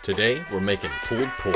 Today we're making pulled pork.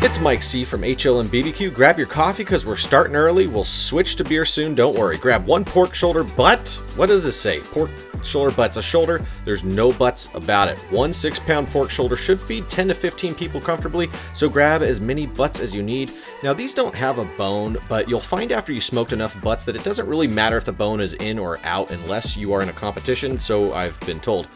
It's Mike C from HLM BBQ. Grab your coffee because we're starting early. We'll switch to beer soon, don't worry. Grab one pork shoulder butt. What does this say? Pork shoulder butt's a shoulder. There's no buts about it. One 6-pound pork shoulder should feed 10 to 15 people comfortably, so grab as many butts as you need. Now these don't have a bone, but you'll find after you smoked enough butts that it doesn't really matter if the bone is in or out unless you are in a competition, so I've been told.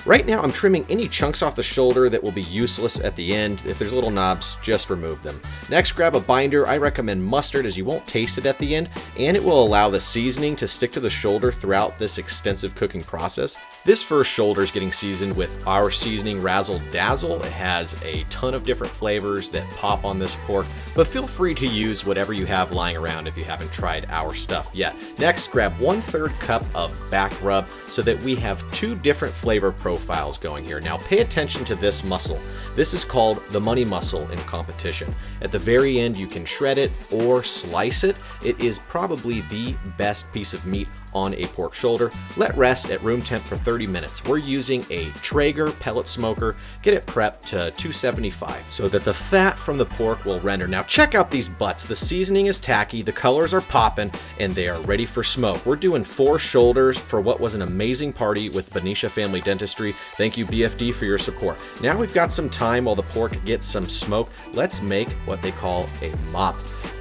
Right now, I'm trimming any chunks off the shoulder that will be useless at the end. If there's little knobs, just remove them. Next, grab a binder. I recommend mustard as you won't taste it at the end, and it will allow the seasoning to stick to the shoulder throughout this extensive cooking process. This first shoulder is getting seasoned with our seasoning, Razzle Dazzle. It has a ton of different flavors that pop on this pork, but feel free to use whatever you have lying around if you haven't tried our stuff yet. Next, grab 1/3 cup of back rub so that we have two different flavor profiles going here. Now pay attention to this muscle. This is called the money muscle in competition. At the very end, you can shred it or slice it. It is probably the best piece of meat on a pork shoulder. Let rest at room temp for 30 minutes. We're using a Traeger Pellet Smoker. Get it prepped to 275 so that the fat from the pork will render. Now check out these butts. The seasoning is tacky, the colors are popping, and they are ready for smoke. We're doing 4 shoulders for what was an amazing party with Benicia Family Dentistry. Thank you BFD for your support. Now we've got some time while the pork gets some smoke. Let's make what they call a mop.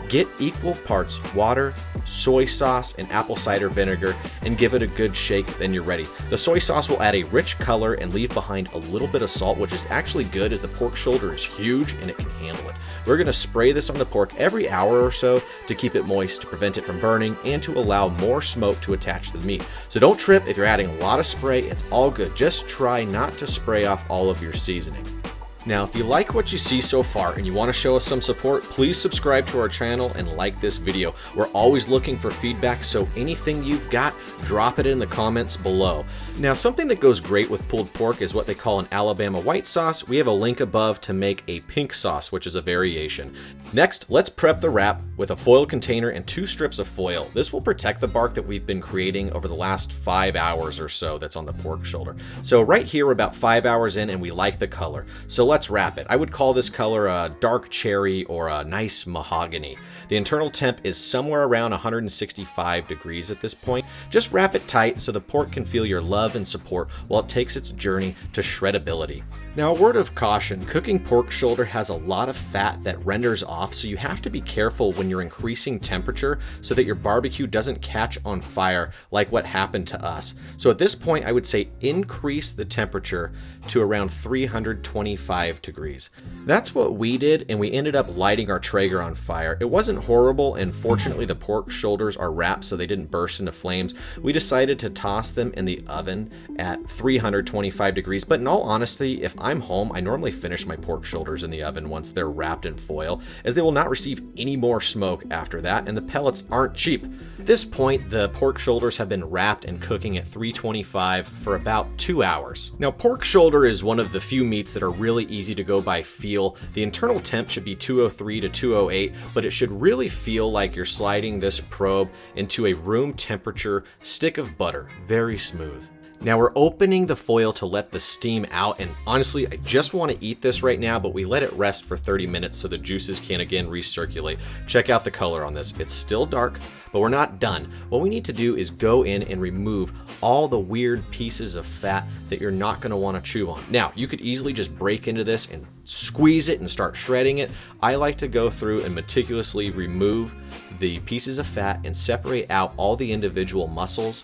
Get equal parts water, soy sauce, and apple cider vinegar and give it a good shake, then you're ready. The soy sauce will add a rich color and leave behind a little bit of salt, which is actually good as the pork shoulder is huge and it can handle it. We're going to spray this on the pork every hour or so to keep it moist, to prevent it from burning, and to allow more smoke to attach to the meat. So don't trip if you're adding a lot of spray, it's all good. Just try not to spray off all of your seasoning. Now, if you like what you see so far and you want to show us some support, please subscribe to our channel and like this video. We're always looking for feedback, so anything you've got, drop it in the comments below. Now, something that goes great with pulled pork is what they call an Alabama white sauce. We have a link above to make a pink sauce, which is a variation. Next, let's prep the wrap with a foil container and 2 strips of foil. This will protect the bark that we've been creating over the last 5 hours or so that's on the pork shoulder. So right here, we're about 5 hours in and we like the color. So let's wrap it. I would call this color a dark cherry or a nice mahogany. The internal temp is somewhere around 165 degrees at this point. Just wrap it tight so the pork can feel your love and support while it takes its journey to shreddability. Now, a word of caution, cooking pork shoulder has a lot of fat that renders off, so you have to be careful when you're increasing temperature so that your barbecue doesn't catch on fire like what happened to us. So at this point, I would say increase the temperature to around 325 degrees. That's what we did, and we ended up lighting our Traeger on fire. It wasn't horrible, and fortunately the pork shoulders are wrapped so they didn't burst into flames. We decided to toss them in the oven at 325 degrees, but in all honesty, if I'm home, I normally finish my pork shoulders in the oven once they're wrapped in foil, as they will not receive any more smoke after that, and the pellets aren't cheap. At this point, the pork shoulders have been wrapped and cooking at 325 for about 2 hours. Now, pork shoulder is one of the few meats that are really easy to go by feel. The internal temp should be 203 to 208, but it should really feel like you're sliding this probe into a room temperature stick of butter. Very smooth. Now we're opening the foil to let the steam out, and honestly, I just want to eat this right now, but we let it rest for 30 minutes so the juices can again recirculate. Check out the color on this. It's still dark, but we're not done. What we need to do is go in and remove all the weird pieces of fat that you're not going to want to chew on. Now, you could easily just break into this and squeeze it and start shredding it. I like to go through and meticulously remove the pieces of fat and separate out all the individual muscles.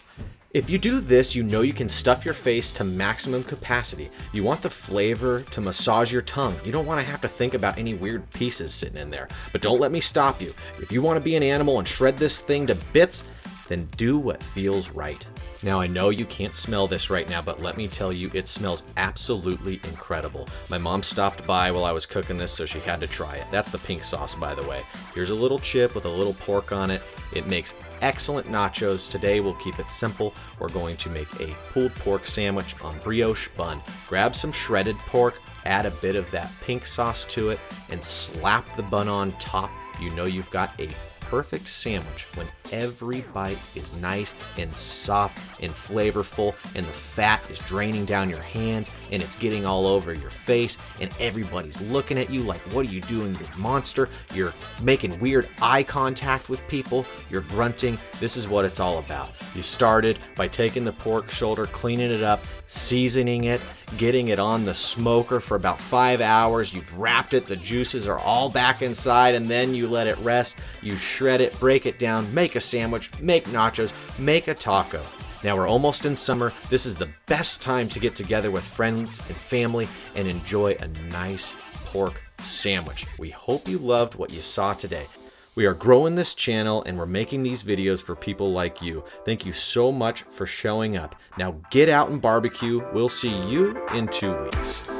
If you do this, you know you can stuff your face to maximum capacity. You want the flavor to massage your tongue. You don't want to have to think about any weird pieces sitting in there. But don't let me stop you. If you want to be an animal and shred this thing to bits, then do what feels right. Now, I know you can't smell this right now, but let me tell you, it smells absolutely incredible. My mom stopped by while I was cooking this, so she had to try it. That's the pink sauce, by the way. Here's a little chip with a little pork on it. It makes excellent nachos. Today, we'll keep it simple. We're going to make a pulled pork sandwich on brioche bun. Grab some shredded pork, add a bit of that pink sauce to it, and slap the bun on top. You know you've got a perfect sandwich when every bite is nice and soft and flavorful, and the fat is draining down your hands and it's getting all over your face, and everybody's looking at you like, what are you doing, you monster? You're making weird eye contact with people, you're grunting. This is what it's all about. You started by taking the pork shoulder, cleaning it up, seasoning it, getting it on the smoker for about 5 hours. You've wrapped it, the juices are all back inside, and then you let it rest. You shred it, break it down, make a sandwich, make nachos, make a taco. Now we're almost in summer. This is the best time to get together with friends and family and enjoy a nice pork sandwich. We hope you loved what you saw today. We are growing this channel and we're making these videos for people like you. Thank you so much for showing up. Now get out and barbecue. We'll see you in 2 weeks.